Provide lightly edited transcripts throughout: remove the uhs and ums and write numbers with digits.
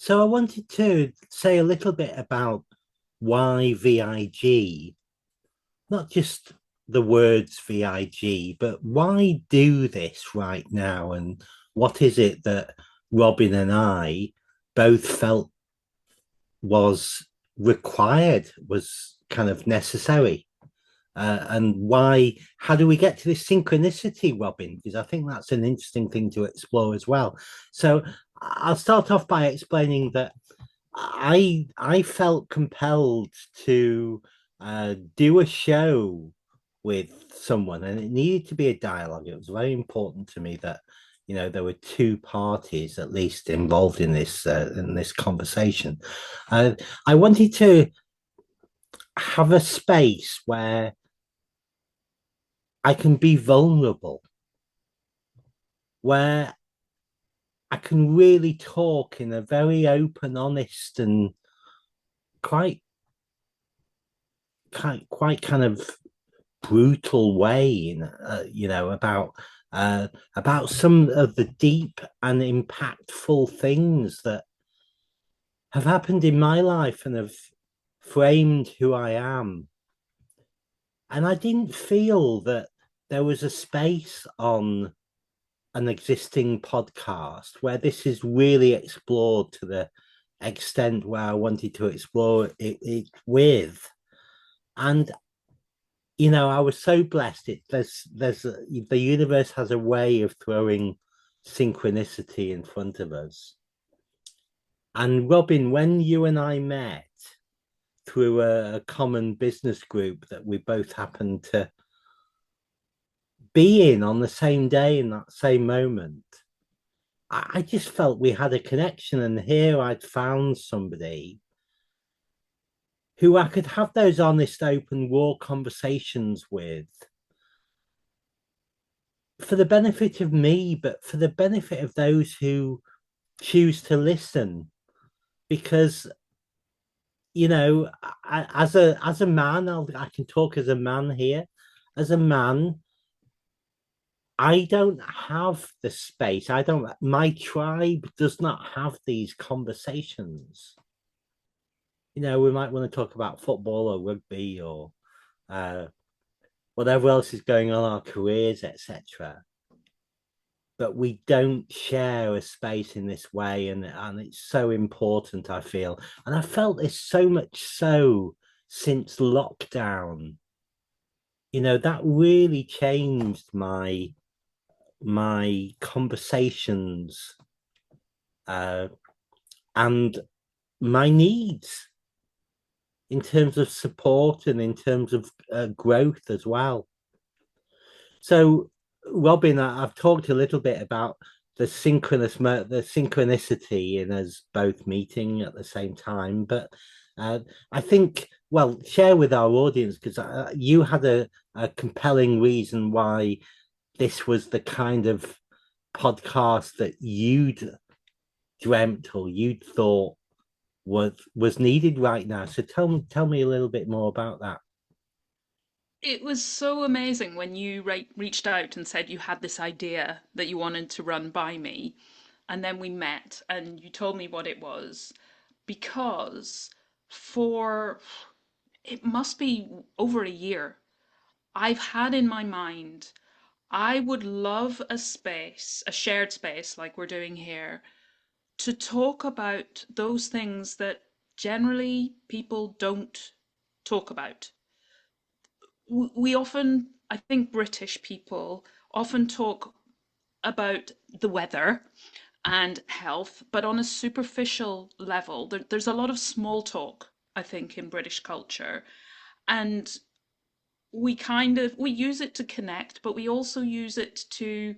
So I wanted to say a little bit about why VIG, not just the words VIG, but why do this right now? And what is it that Robyn and I both felt was required, was kind of necessary? And why, how do we get to this synchronicity, Robyn? Because I think that's an interesting thing to explore as well. So I'll start off by explaining that I felt compelled to do a show with someone, and it needed to be a dialogue. It was very important to me that there were two parties at least involved in this conversation. Uh, I wanted to have a space where I can be vulnerable, where I can really talk in a very open, honest, and quite quite kind of brutal way, about some of the deep and impactful things that have happened in my life and have framed who I am. And I didn't feel that there was a space on an existing podcast where this is really explored to the extent where I wanted to explore it with. And I was so blessed. The universe has a way of throwing synchronicity in front of us. And Robyn, when you and I met through a common business group that we both happened to be in on the same day in that same moment, I just felt we had a connection. And here I'd found somebody who I could have those honest, open, raw conversations with for the benefit of me, but for the benefit of those who choose to listen. Because as a man, I can talk as a man here. As a man, I don't have the space. I don't. My tribe does not have these conversations. We might want to talk about football or rugby or uh, whatever else is going on, our careers, etc. But we don't share a space in this way, and it's so important, I feel. And I felt this so much so since lockdown. That really changed my conversations uh, and my needs in terms of support and in terms of growth as well. So, Robyn, I've talked a little bit about the synchronicity in us both meeting at the same time, but I think, well, share with our audience because you had a compelling reason why this was the kind of podcast that you'd dreamt or you'd thought was needed right now. So tell me a little bit more about that. It was so amazing when you reached out and said you had this idea that you wanted to run by me. And then we met and you told me what it was. Because for it must be over a year, I've had in my mind, I would love a space, a shared space like we're doing here, to talk about those things that generally people don't talk about. We often, I think British people often talk about the weather and health, but on a superficial level. There's a lot of small talk, I think, in British culture. And we use it to connect, but we also use it to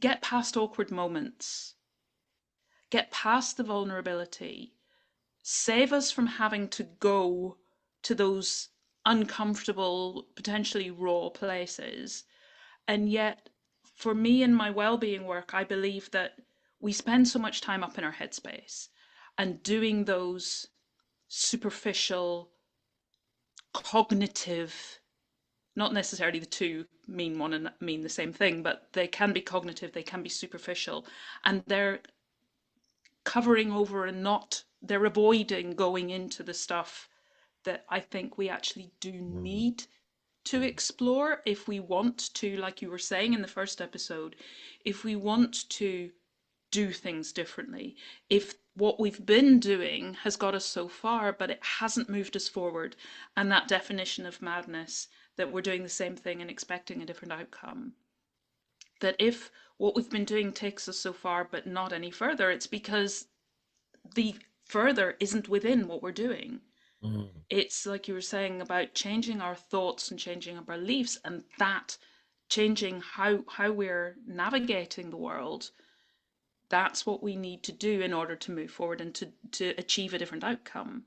get past awkward moments, get past the vulnerability, save us from having to go to those uncomfortable, potentially raw places. And yet, for me in my well-being work, I believe that we spend so much time up in our headspace and doing those superficial, cognitive, not necessarily the two mean one and mean the same thing, but they can be cognitive, they can be superficial, and they're covering over and not, they're avoiding going into the stuff that I think we actually do mm, need to explore if we want to, like you were saying in the first episode, if we want to do things differently. If what we've been doing has got us so far, but it hasn't moved us forward, and that definition of madness, that we're doing the same thing and expecting a different outcome, that if what we've been doing takes us so far but not any further, it's because the further isn't within what we're doing. mm. It's like you were saying about changing our thoughts and changing our beliefs, and that changing how we're navigating the world. That's what we need to do in order to move forward and to achieve a different outcome.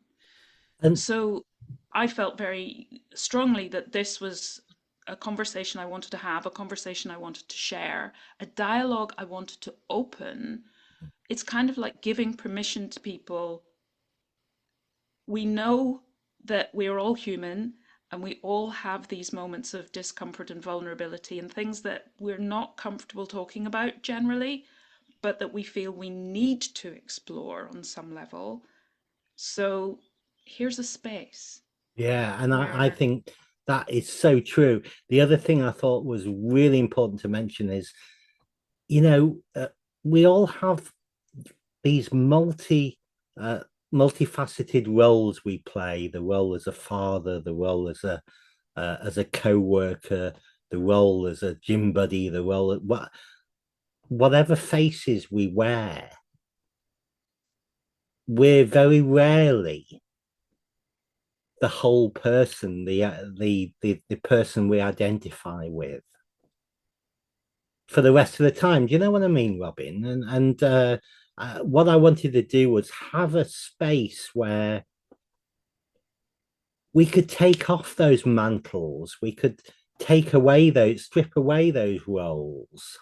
And So I felt very strongly that this was a conversation I wanted to have, a conversation I wanted to share, a dialogue I wanted to open. It's kind of like giving permission to people. We know that we're all human and we all have these moments of discomfort and vulnerability and things that we're not comfortable talking about generally, but that we feel we need to explore on some level. So here's a space yeah, and I where, think that is so true. The other thing I thought was really important to mention is, you know, we all have these uh, multifaceted roles we play. The role as a father, the role as a co-worker, the role as a gym buddy, the role whatever faces we wear. We're very rarely the whole person, the person we identify with for the rest of the time. Do you know what I mean, Robyn? And what I wanted to do was have a space where we could take off those mantles, we could strip away those roles.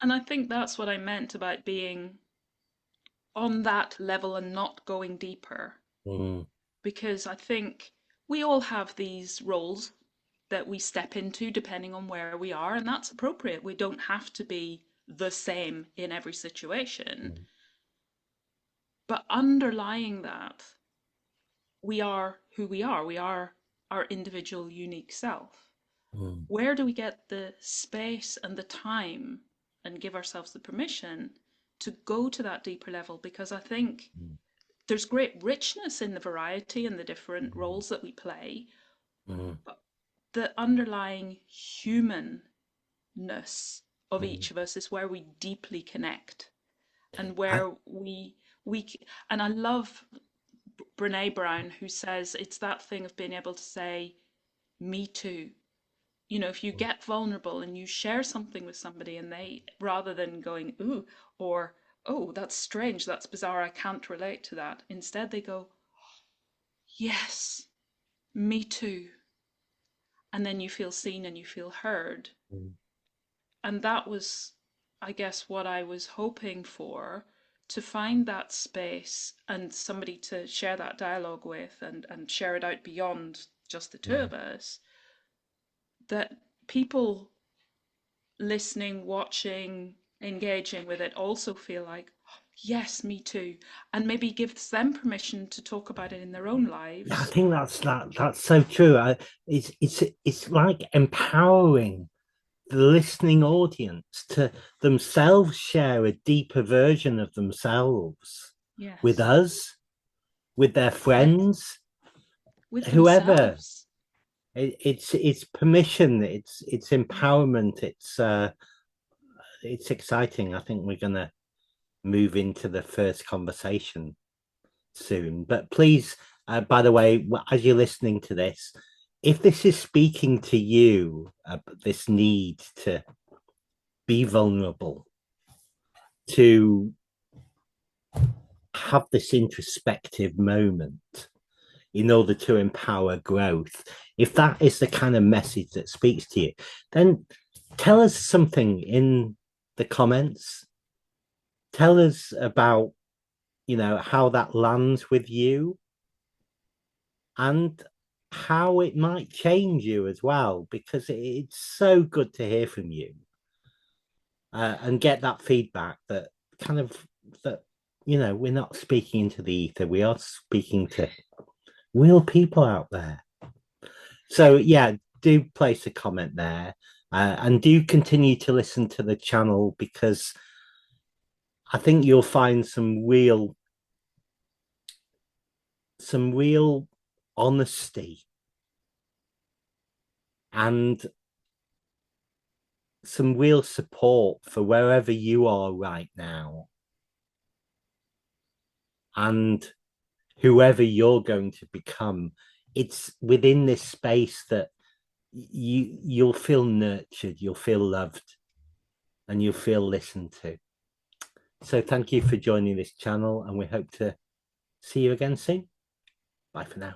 and I think that's what I meant about being on that level and not going deeper, Mm, because I think we all have these roles that we step into depending on where we are, and that's appropriate. We don't have to be the same in every situation, mm, but underlying that, we are who we are. We are our individual, unique self. mm, Where do we get the space and the time and give ourselves the permission to go to that deeper level? Because I think mm, there's great richness in the variety and the different mm, roles that we play, mm, but the underlying humanness of mm. each of us is where we deeply connect, and I, where we and I love Brene Brown, who says it's that thing of being able to say, me too. You know, if you get vulnerable and you share something with somebody and they, rather than going, ooh, or, oh, that's strange, that's bizarre, I can't relate to that, instead they go, yes, me too. And then you feel seen and you feel heard. mm, And that was, I guess, what I was hoping for, to find that space and somebody to share that dialogue with, and share it out beyond just the two mm. of us, that people listening, watching, engaging with it also feel like, yes, me too. And maybe gives them permission to talk about it in their own Yeah, I lives. think that's so true. It's like empowering the listening audience to themselves share a deeper version of themselves with Yes. us, with their Yes. friends, With whoever. themselves. It's permission, it's empowerment, it's exciting. I think we're gonna move into the first conversation soon. But please, by the way, as you're listening to this, if this is speaking to you, this need to be vulnerable, to have this introspective moment in order to empower growth, if that is the kind of message that speaks to you, then tell us something in the comments. Tell us about, how that lands with you and how it might change you as well, because it's so good to hear from you and get that feedback that kind of that, we're not speaking into the ether. We are speaking to real people out there. So yeah, do place a comment there, and do continue to listen to the channel, because I think you'll find some real honesty and some real support for wherever you are right now, and whoever you're going to become. It's within this space that you'll feel nurtured, you'll feel loved, and you'll feel listened to. So thank you for joining this channel, and we hope to see you again soon. Bye for now.